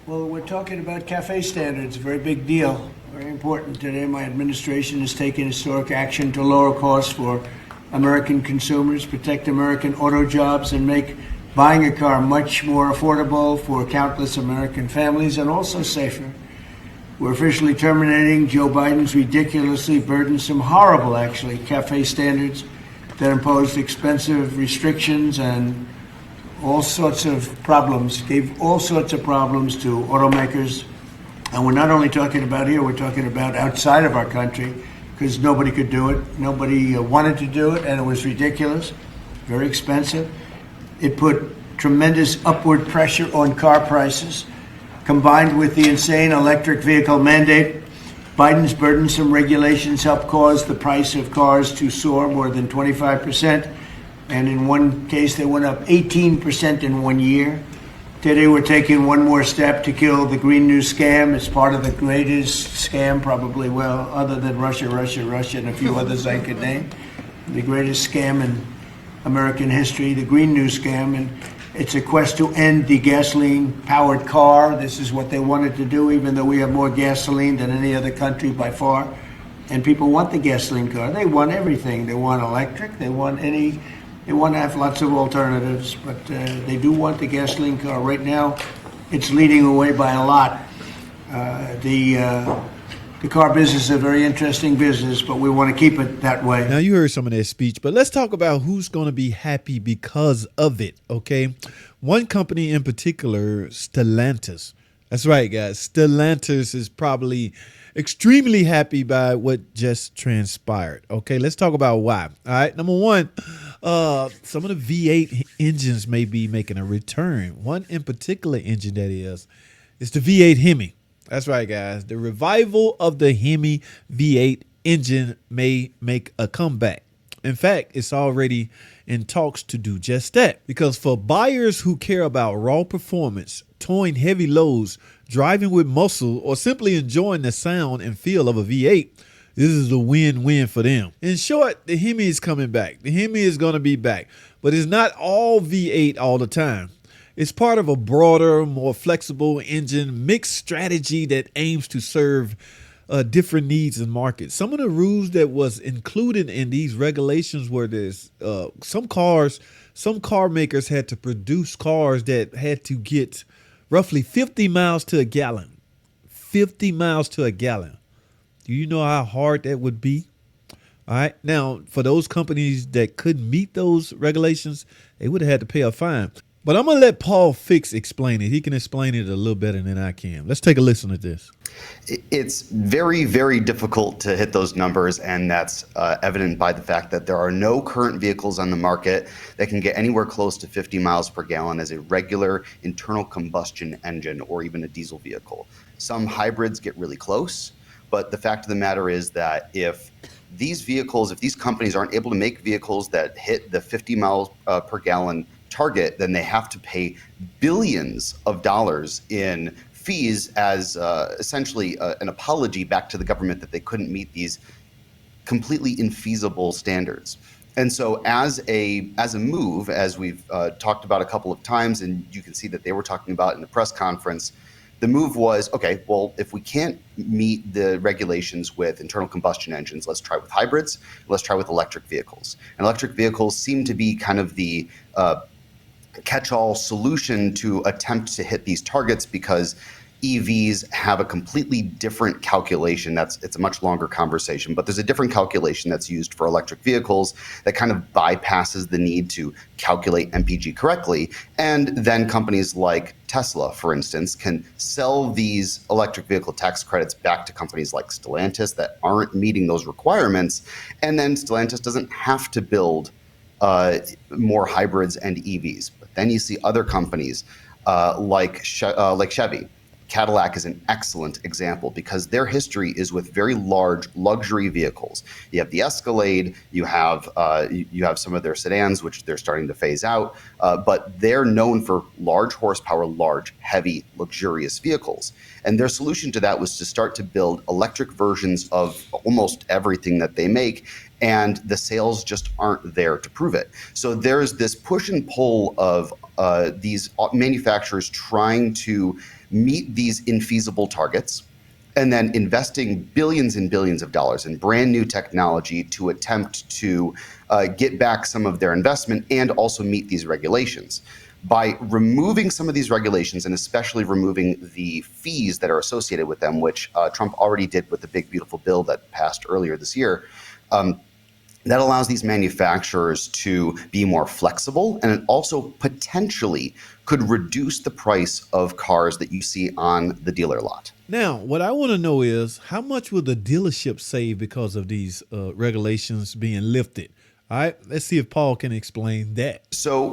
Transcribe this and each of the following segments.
Well, we're talking about cafe standards, a very big deal, very important today. My administration has taken historic action to lower costs for American consumers, protect American auto jobs, and make buying a car much more affordable for countless American families and also safer. We're officially terminating Joe Biden's ridiculously burdensome, horrible actually, cafe standards that imposed expensive restrictions and all sorts of problems, gave all sorts of problems to automakers. And we're not only talking about here, we're talking about outside of our country, because nobody could do it. Nobody wanted to do it, and it was ridiculous, very expensive. It put tremendous upward pressure on car prices. Combined with the insane electric vehicle mandate, Biden's burdensome regulations helped cause the price of cars to soar more than 25%. And in one case, they went up 18% in 1 year. Today, we're taking one more step to kill the Green New scam. It's part of the greatest scam, probably, well, other than Russia, and a few others I could name. The greatest scam in American history, the Green New scam. And it's a quest to end the gasoline-powered car. This is what they wanted to do, even though we have more gasoline than any other country by far. And people want the gasoline car. They want everything. They want electric. They want to have lots of alternatives, but they do want the gasoline car. Right now, it's leading away by a lot. The car business is a very interesting business, but we want to keep it that way. Now, you heard some of that speech, but let's talk about who's going to be happy because of it, okay? One company in particular, Stellantis. That's right, guys. Stellantis is probably extremely happy by what just transpired. Okay, let's talk about why. All right, number one, some of the V8 engines may be making a return. One in particular engine that is the V8 Hemi. That's right, guys. The revival of the Hemi V8 engine may make a comeback. In fact, it's already in talks to do just that. Because for buyers who care about raw performance, towing heavy loads, driving with muscle, or simply enjoying the sound and feel of a V8, this is a win-win for them. In short, the Hemi is coming back. The Hemi is going to be back. But it's not all V8 all the time. It's part of a broader, more flexible engine mixed strategy that aims to serve different needs and markets. Some of the rules that was included in these regulations were this. Some car makers had to produce cars that had to get roughly 50 miles to a gallon. 50 miles to a gallon. Do you know how hard that would be? All right. Now, for those companies that couldn't meet those regulations, they would have had to pay a fine. But I'm going to let Paul Fix explain it. He can explain it a little better than I can. Let's take a listen to this. It's very, very difficult to hit those numbers, and that's evident by the fact that there are no current vehicles on the market that can get anywhere close to 50 miles per gallon as a regular internal combustion engine or even a diesel vehicle. Some hybrids get really close, but the fact of the matter is that if these companies aren't able to make vehicles that hit the 50 miles per gallon target, then they have to pay billions of dollars in fees as essentially an apology back to the government that they couldn't meet these completely infeasible standards. And so as a move, as we've talked about a couple of times, and you can see that they were talking about in the press conference, the move was, okay, well, if we can't meet the regulations with internal combustion engines, let's try with hybrids, let's try with electric vehicles. And electric vehicles seem to be kind of the catch-all solution to attempt to hit these targets because EVs have a completely different calculation. It's a much longer conversation, but there's a different calculation that's used for electric vehicles that kind of bypasses the need to calculate MPG correctly. And then companies like Tesla, for instance, can sell these electric vehicle tax credits back to companies like Stellantis that aren't meeting those requirements. And then Stellantis doesn't have to build more hybrids and EVs. But then you see other companies like Chevy. Cadillac is an excellent example because their history is with very large luxury vehicles. You have the Escalade, you have some of their sedans, which they're starting to phase out, but they're known for large horsepower, large, heavy, luxurious vehicles. And their solution to that was to start to build electric versions of almost everything that they make, and the sales just aren't there to prove it. So there's this push and pull of these manufacturers trying to meet these infeasible targets, and then investing billions and billions of dollars in brand new technology to attempt to get back some of their investment and also meet these regulations. By removing some of these regulations, and especially removing the fees that are associated with them, which Trump already did with the big, beautiful bill that passed earlier this year, that allows these manufacturers to be more flexible, and it also potentially could reduce the price of cars that you see on the dealer lot. Now, what I want to know is how much will the dealership save because of these regulations being lifted? All right, let's see if Paul can explain that. So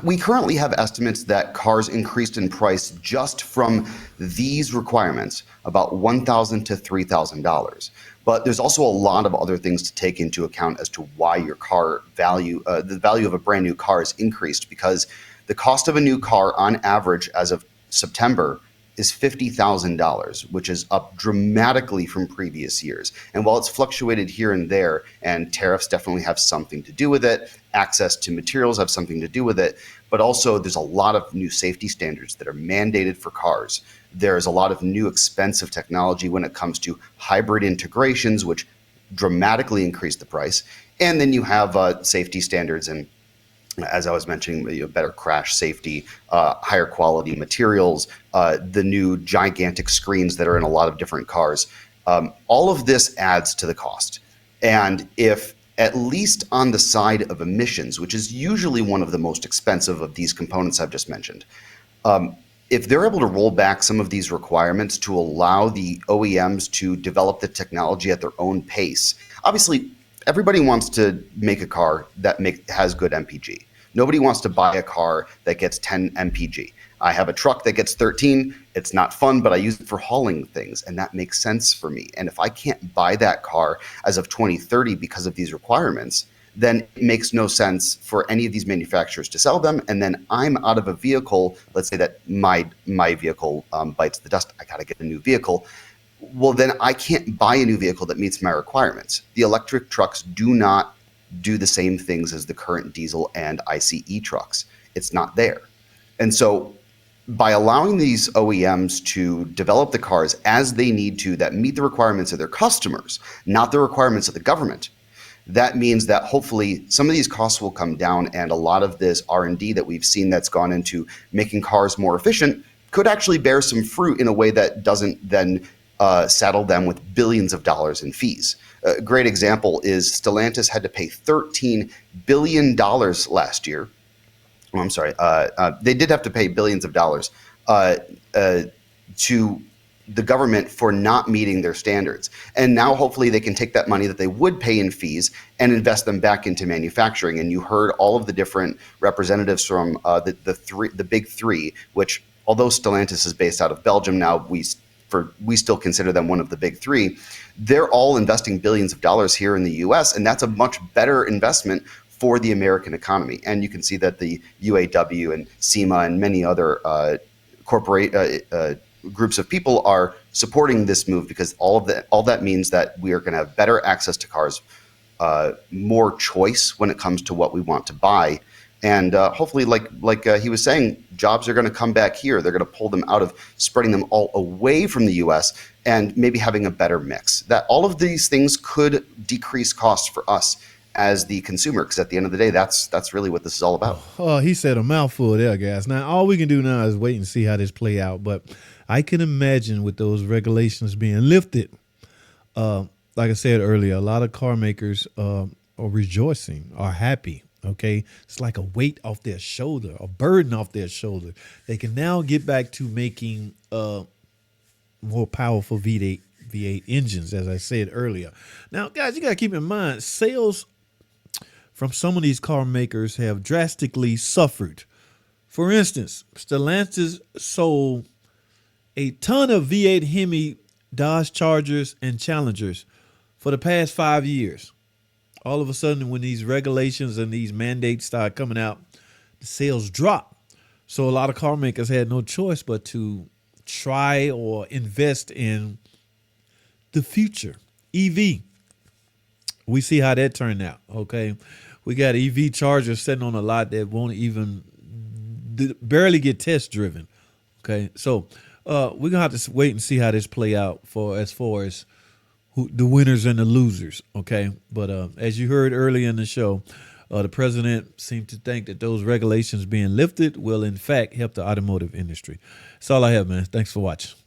we currently have estimates that cars increased in price just from these requirements about $1,000 to $3,000. But there's also a lot of other things to take into account as to why your car value, the value of a brand new car is increased, because the cost of a new car on average as of September is $50,000, which is up dramatically from previous years. And while it's fluctuated here and there, and tariffs definitely have something to do with it, access to materials have something to do with it, but also there's a lot of new safety standards that are mandated for cars. There's a lot of new expensive technology when it comes to hybrid integrations, which dramatically increase the price. And then you have safety standards and, as I was mentioning, better crash safety, higher quality materials, the new gigantic screens that are in a lot of different cars. All of this adds to the cost. And if, at least on the side of emissions, which is usually one of the most expensive of these components I've just mentioned, if they're able to roll back some of these requirements to allow the OEMs to develop the technology at their own pace, obviously everybody wants to make a car that has good MPG. Nobody wants to buy a car that gets 10 MPG. I have a truck that gets 13. It's not fun, but I use it for hauling things, and that makes sense for me. And if I can't buy that car as of 2030 because of these requirements, then it makes no sense for any of these manufacturers to sell them. And then I'm out of a vehicle. Let's say that my vehicle bites the dust. I got to get a new vehicle. Well, then I can't buy a new vehicle that meets my requirements. The electric trucks do not do the same things as the current diesel and ICE trucks. It's not there. And so by allowing these OEMs to develop the cars as they need to that meet the requirements of their customers, not the requirements of the government, that means that hopefully some of these costs will come down, and a lot of this R&D that we've seen that's gone into making cars more efficient could actually bear some fruit in a way that doesn't then saddle them with billions of dollars in fees. A great example is Stellantis had to pay $13 billion last year. Oh, I'm sorry. They did have to pay billions of dollars to the government for not meeting their standards. And now hopefully they can take that money that they would pay in fees and invest them back into manufacturing. And you heard all of the different representatives from the big three, which although Stellantis is based out of Belgium now, we still consider them one of the big three. They're all investing billions of dollars here in the US, and that's a much better investment for the American economy. And you can see that the UAW and SEMA and many other groups of people are supporting this move, because all that means that we are going to have better access to cars, more choice when it comes to what we want to buy. And hopefully, like he was saying, jobs are going to come back here. They're going to pull them out of spreading them all away from the U.S. and maybe having a better mix. That all of these things could decrease costs for us as the consumer, because at the end of the day, that's really what this is all about. Oh, he said a mouthful there, guys. Now, all we can do now is wait and see how this play out. But I can imagine with those regulations being lifted, like I said earlier, a lot of car makers are rejoicing, are happy. Okay, it's like a weight off their shoulder, a burden off their shoulder. They can now get back to making more powerful V8 engines, as I said earlier. Now, guys, you got to keep in mind, sales from some of these car makers have drastically suffered. For instance, Stellantis sold a ton of V8 Hemi, Dodge Chargers, and Challengers for the past 5 years. All of a sudden, when these regulations and these mandates start coming out, the sales drop. So a lot of car makers had no choice but to try or invest in the future, EV. We see how that turned out, okay? We got EV chargers sitting on a lot that won't even barely get test driven, okay? So We're gonna have to wait and see how this play out for as far as the winners and the losers. Okay, but as you heard earlier in the show, the president seemed to think that those regulations being lifted will in fact help the automotive industry. That's all I have, man. Thanks for watching.